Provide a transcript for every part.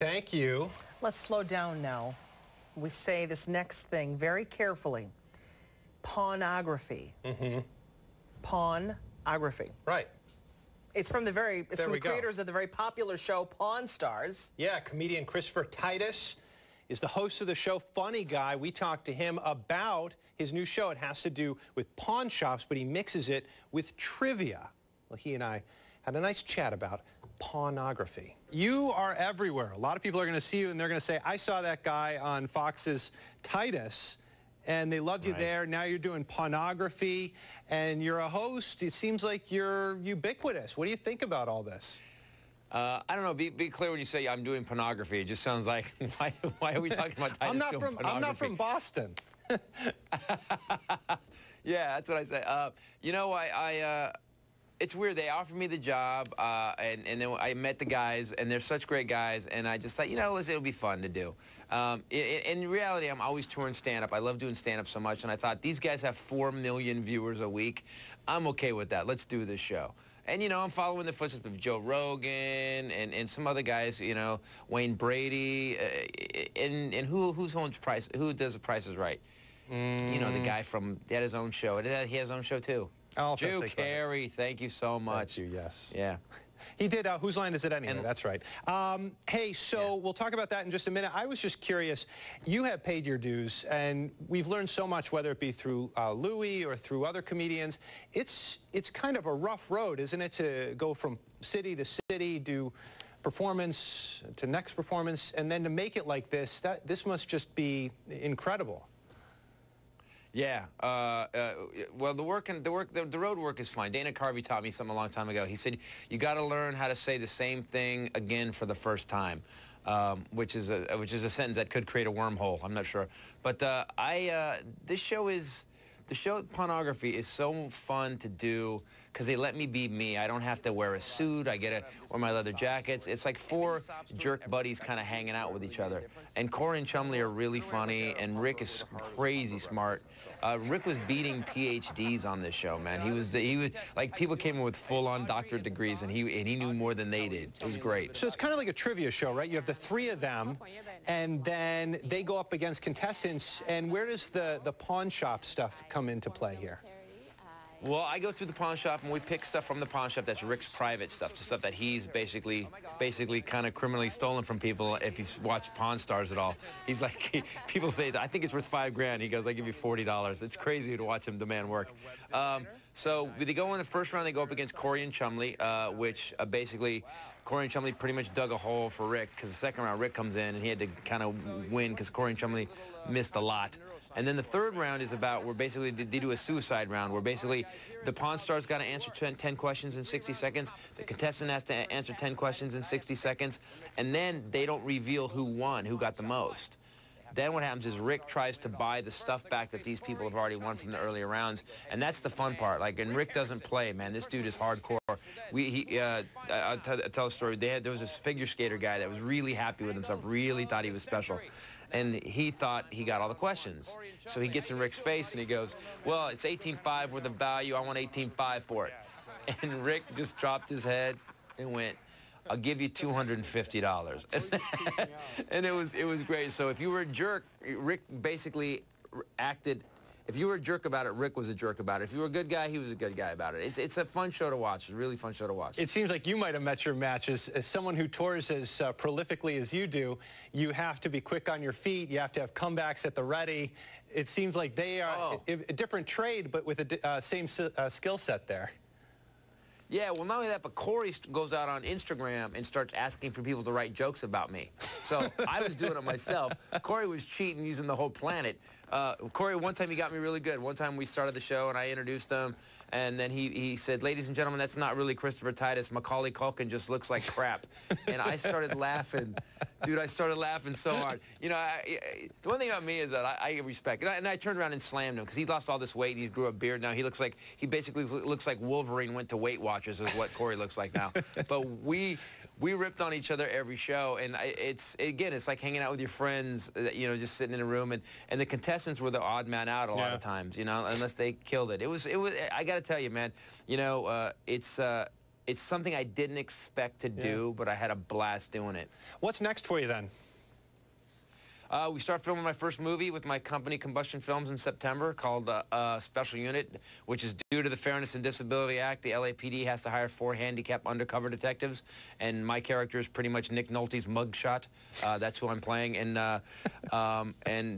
Thank you. Let's slow down now. We say this next thing very carefully. Pawnography. Mm-hmm. Pawnography. Right. It's from the creators of the very popular show Pawn Stars. Yeah, comedian Christopher Titus is the host of the show. Funny guy. We talked to him about his new show. It has to do with pawn shops, but he mixes it with trivia. Well, he and I had a nice chat about pawnography. You are everywhere. A lot of people are going to see you, and they're going to say, I saw that guy on Fox's Titus, and they loved you there. Now you're doing pawnography, and you're a host. It seems like you're ubiquitous. What do you think about all this? I don't know. Be clear when you say I'm doing pornography. It just sounds like, why are we talking about Titus I'm not from Boston. Yeah, that's what I say. You know, it's weird. They offered me the job, and then I met the guys, and they're such great guys, and I just thought, you know, it'll be fun to do. In reality, I'm always touring stand-up. I love doing stand-up so much, and I thought, these guys have 4 million viewers a week. I'm okay with that. Let's do this show. And, you know, I'm following the footsteps of Joe Rogan and some other guys, you know, Wayne Brady, and who does The Price is Right? You know, the guy he had his own show. He had his own show, too. Drew Carey, thank you so much. Thank you, yes. Yeah. He did Whose Line Is It Anyway? That's right. Hey, so we'll talk about that in just a minute. I was just curious. You have paid your dues, and we've learned so much, whether it be through Louis or through other comedians. It's kind of a rough road, isn't it, to go from city to city, do performance to next performance, and then to make it like this. This must just be incredible. Yeah. Well, the road work is fine. Dana Carvey taught me something a long time ago. He said, you got to learn how to say the same thing again for the first time, which is a sentence that could create a wormhole. I'm not sure. But this show Pawnography is so fun to do because they let me be me. I don't have to wear a suit. I get to wear my leather jackets. It's like 4 jerk buddies kind of hanging out with each other. And Corey and Chumley are really funny, and Rick is crazy smart. Rick was beating PhDs on this show, man. He was like, people came in with full-on doctorate degrees, and he knew more than they did. It was great. So it's kind of like a trivia show, right? You have the 3 of them, and then they go up against contestants. And where does the pawn shop stuff come into play here? Well, I go through the pawn shop, and we pick stuff from the pawn shop that's Rick's private stuff, the stuff that he's basically kind of criminally stolen from people. If you've watched Pawn Stars at all, he's like, people say, I think it's worth $5 grand. He goes, I give you $40. It's crazy to watch him demand work. So they go in the first round. They go up against Corey and Chumley, which basically Corey and Chumley pretty much dug a hole for Rick, because the second round Rick comes in and he had to kind of win because Corey and Chumley missed a lot. And then the third round is about where basically they do a suicide round where basically the Pawn Star's got to answer 10 questions in 60 seconds. The contestant has to answer 10 questions in 60 seconds. And then they don't reveal who won, who got the most. Then what happens is Rick tries to buy the stuff back that these people have already won from the earlier rounds, and that's the fun part. Like, and Rick doesn't play, man. This dude is hardcore. I'll tell a story. There was this figure skater guy that was really happy with himself, really thought he was special, and he thought he got all the questions. So he gets in Rick's face and he goes, "Well, it's 18.5 worth of value. I want 18.5 for it." And Rick just dropped his head and went, "I'll give you $250. And it was great. So if you were a jerk, Rick basically acted. If you were a jerk about it, Rick was a jerk about it. If you were a good guy, he was a good guy about it. It's a fun show to watch. It's a really fun show to watch. It seems like you might have met your match. As someone who tours as prolifically as you do, you have to be quick on your feet. You have to have comebacks at the ready. It seems like they are a different trade, but with a same skill set there. Yeah, well, not only that, but Corey goes out on Instagram and starts asking for people to write jokes about me. So I was doing it myself. Corey was cheating using the whole planet. Corey, one time he got me really good. One time we started the show and I introduced him, and then he said, "Ladies and gentlemen, that's not really Christopher Titus. Macaulay Culkin just looks like crap." And I started laughing. Dude, I started laughing so hard. You know, the one thing about me is that I respect, and I turned around and slammed him because he lost all this weight and he grew a beard. Now he basically looks like Wolverine went to Weight Watchers is what Corey looks like now. But we ripped on each other every show, and it's like hanging out with your friends, you know, just sitting in a room, and the contestants were the odd man out a lot of times, you know, unless they killed it. It was I got to tell you, man, you know, it's it's something I didn't expect to do, but I had a blast doing it. What's next for you then? We start filming my first movie with my company, Combustion Films, in September, called Special Unit, which is due to the Fairness and Disability Act. The LAPD has to hire 4 handicapped undercover detectives, and my character is pretty much Nick Nolte's mugshot. That's who I'm playing, and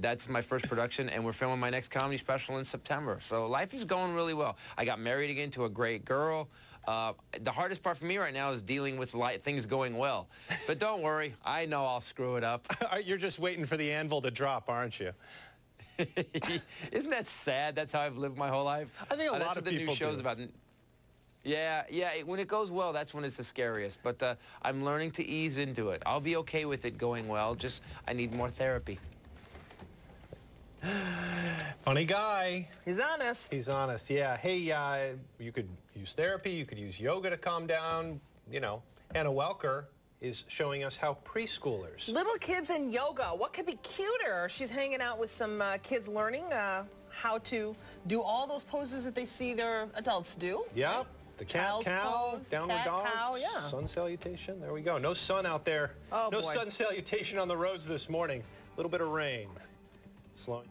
that's my first production, and we're filming my next comedy special in September. So life is going really well. I got married again to a great girl. The hardest part for me right now is dealing with things going well. But don't worry, I know I'll screw it up. You're just waiting for the anvil to drop, aren't you? Isn't that sad? That's how I've lived my whole life. I think a lot of the people new shows do. About. Yeah. When it goes well, that's when it's the scariest. But I'm learning to ease into it. I'll be okay with it going well. Just I need more therapy. Funny guy. He's honest. He's honest, yeah. Hey, you could use therapy, you could use yoga to calm down. You know, Anna Welker is showing us how preschoolers... Little kids in yoga. What could be cuter? She's hanging out with some kids learning how to do all those poses that they see their adults do. Yep. The cat cow, pose, downward cat dog, cow, yeah. sun salutation. There we go. No sun out there. Oh, no boy. sun salutation on the roads this morning. A little bit of rain. Slowing.